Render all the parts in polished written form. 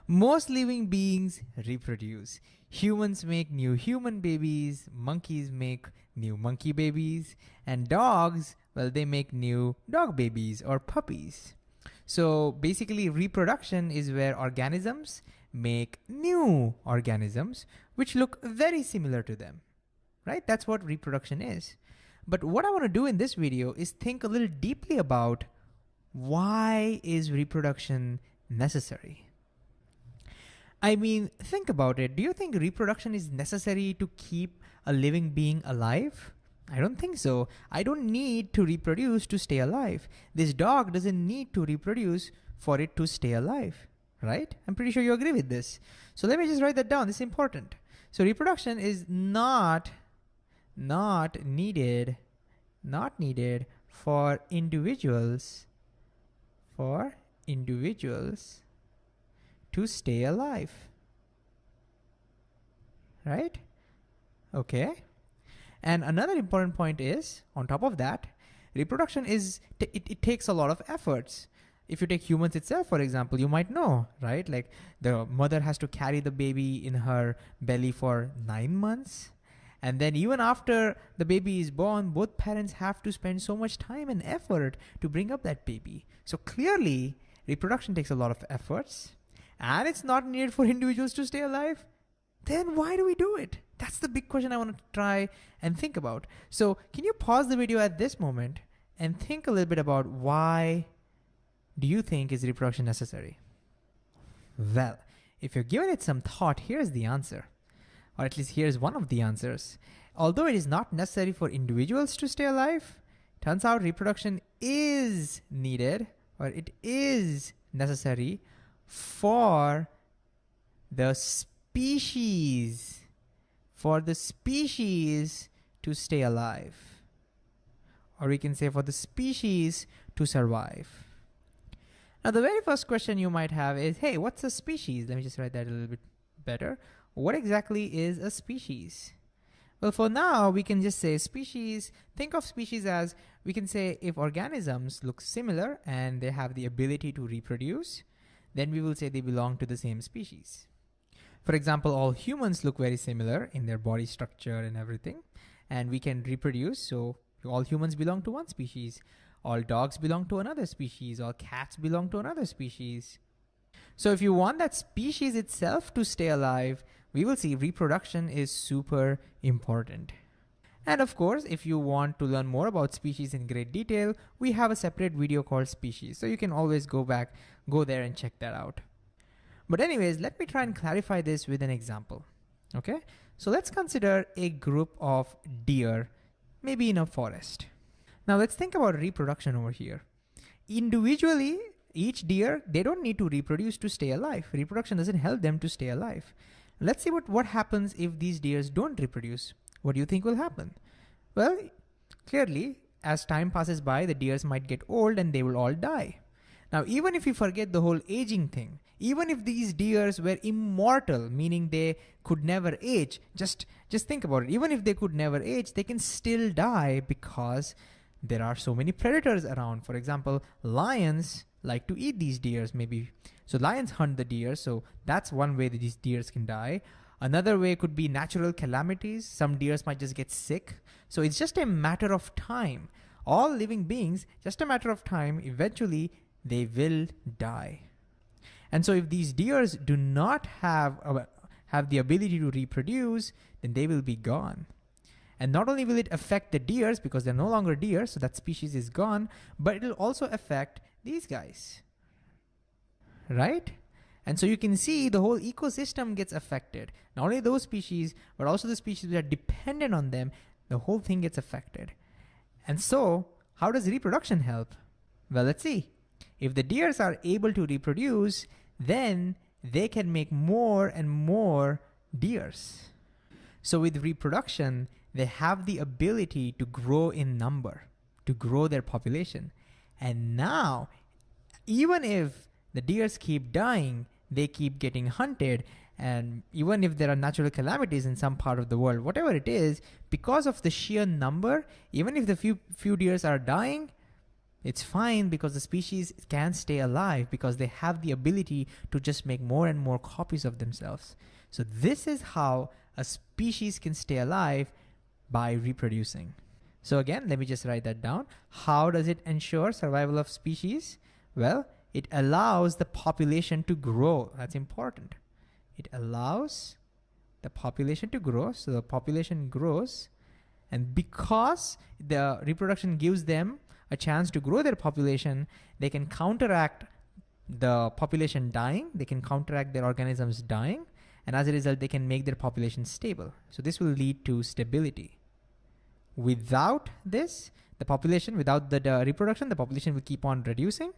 Most living beings reproduce. Humans make new human babies, monkeys make new monkey babies, and dogs, well, they make new dog babies or puppies. So basically, reproduction is where organisms make new organisms which look very similar to them, right? That's what reproduction is. But what I want to do in this video is think a little deeply about why is reproduction necessary? I mean, think about it. Do you think reproduction is necessary to keep a living being alive? I don't think so. I don't need to reproduce to stay alive. This dog doesn't need to reproduce for it to stay alive, right? I'm pretty sure you agree with this. So let me just write that down. This is important. So reproduction is not needed for individuals to stay alive, right? Okay. And another important point is, on top of that, reproduction is, it takes a lot of efforts. If you take humans itself, for example, you might know, right? Like the mother has to carry the baby in her belly for 9 months. And then even after the baby is born, both parents have to spend so much time and effort to bring up that baby. So clearly, reproduction takes a lot of efforts, and it's not needed for individuals to stay alive. Then why do we do it? That's the big question I want to try and think about. So can you pause the video at this moment and think a little bit about why do you think is reproduction necessary? Well, if you're giving it some thought, here's the answer. Or at least here's one of the answers. Although it is not necessary for individuals to stay alive, turns out reproduction is needed, or it is necessary for the species to stay alive. Or we can say for the species to survive. Now, the very first question you might have is, hey, what's a species? Let me just write that a little bit better. What exactly is a species? Well, for now, we can just say species. Think of species as, we can say if organisms look similar and they have the ability to reproduce, then we will say they belong to the same species. For example, all humans look very similar in their body structure and everything, and we can reproduce, so all humans belong to one species. All dogs belong to another species. All cats belong to another species. So if you want that species itself to stay alive, we will see reproduction is super important. And of course, if you want to learn more about species in great detail, we have a separate video called Species. So you can always go there and check that out. But anyways, let me try and clarify this with an example. Okay, so let's consider a group of deer, maybe in a forest. Now let's think about reproduction over here. Individually, each deer, they don't need to reproduce to stay alive. Reproduction doesn't help them to stay alive. Let's see what happens if these deers don't reproduce. What do you think will happen? Well, clearly, as time passes by, the deers might get old and they will all die. Now, even if you forget the whole aging thing, even if these deers were immortal, meaning they could never age, just think about it. Even if they could never age, they can still die because there are so many predators around. For example, lions like to eat these deers maybe. So lions hunt the deer, so that's one way that these deers can die. Another way could be natural calamities. Some deers might just get sick. So it's just a matter of time. All living beings, just a matter of time, eventually they will die. And so if these deers do not have the ability to reproduce, then they will be gone. And not only will it affect the deers because they're no longer deer, so that species is gone, but it will also affect these guys, right? And so you can see the whole ecosystem gets affected. Not only those species, but also the species that are dependent on them, the whole thing gets affected. And so how does reproduction help? Well, let's see. If the deers are able to reproduce, then they can make more and more deers. So with reproduction, they have the ability to grow in number, to grow their population. And now, even if the deers keep dying, they keep getting hunted, and even if there are natural calamities in some part of the world, whatever it is, because of the sheer number, even if the few deers are dying, It's fine because the species can stay alive because they have the ability to just make more and more copies of themselves. So this is how a species can stay alive, by reproducing. So again, let me just write that down. How does it ensure survival of species? Well, it allows the population to grow. That's important. It allows the population to grow. So the population grows, and because the reproduction gives them a chance to grow their population, they can counteract the population dying, they can counteract their organisms dying, and as a result, they can make their population stable. So this will lead to stability. Without this, the population, without the reproduction, the population will keep on reducing,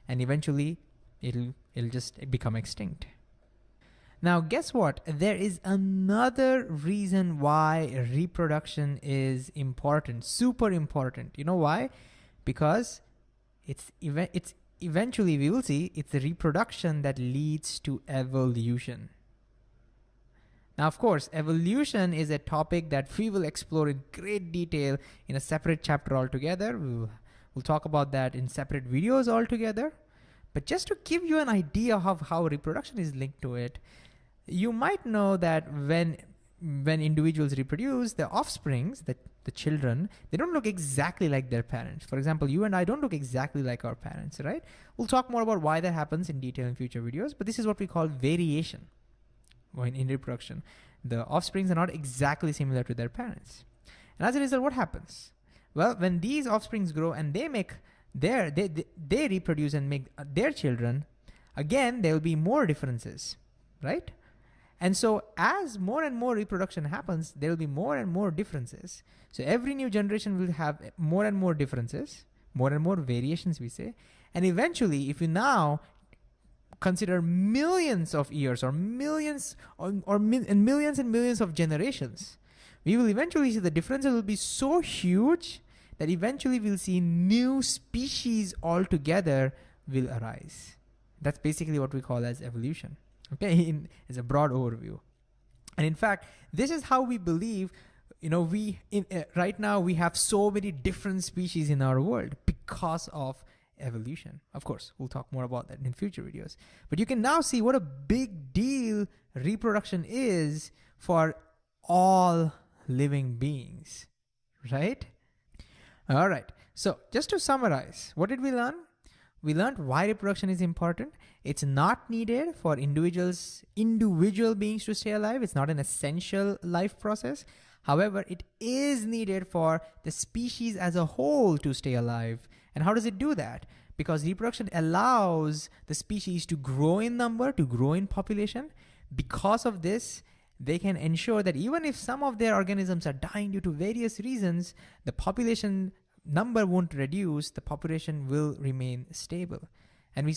and eventually it'll just become extinct. Now, guess what? There is another reason why reproduction is important, super important. You know why? Because it's eventually, we will see, it's the reproduction that leads to evolution. Now, of course, evolution is a topic that we will explore in great detail in a separate chapter altogether. We'll talk about that in separate videos altogether. But just to give you an idea of how reproduction is linked to it, you might know that when individuals reproduce, the offsprings, the children, they don't look exactly like their parents. For example, you and I don't look exactly like our parents, right? We'll talk more about why that happens in detail in future videos, but this is what we call variation. When in reproduction, the offsprings are not exactly similar to their parents. And as a result, what happens? Well, when these offsprings grow and they make they reproduce and make their children, again, there will be more differences, right? And so as more and more reproduction happens, there will be more and more differences. So every new generation will have more and more differences, more and more variations, we say. And eventually, if you now consider millions of years or millions and millions of generations, we will eventually see the differences will be so huge that eventually we'll see new species altogether will arise. That's basically what we call as evolution. Okay, as a broad overview. And in fact, this is how we believe, right now we have so many different species in our world because of evolution. Of course, we'll talk more about that in future videos. But you can now see what a big deal reproduction is for all living beings, right? All right, so just to summarize, what did we learn? We learned why reproduction is important. It's not needed for individual beings to stay alive. It's not an essential life process. However, it is needed for the species as a whole to stay alive. And how does it do that? Because reproduction allows the species to grow in number, to grow in population. Because of this, they can ensure that even if some of their organisms are dying due to various reasons, the population number won't reduce, the population will remain stable. And we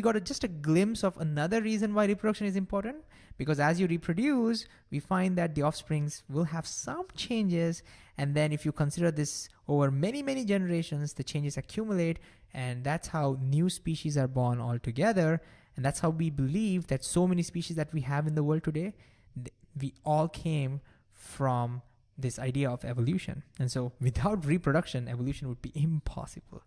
got just a glimpse of another reason why reproduction is important, because as you reproduce, we find that the offsprings will have some changes, and then if you consider this over many, many generations, the changes accumulate, and that's how new species are born altogether. And that's how we believe that so many species that we have in the world today, we all came from this idea of evolution. And so without reproduction, evolution would be impossible.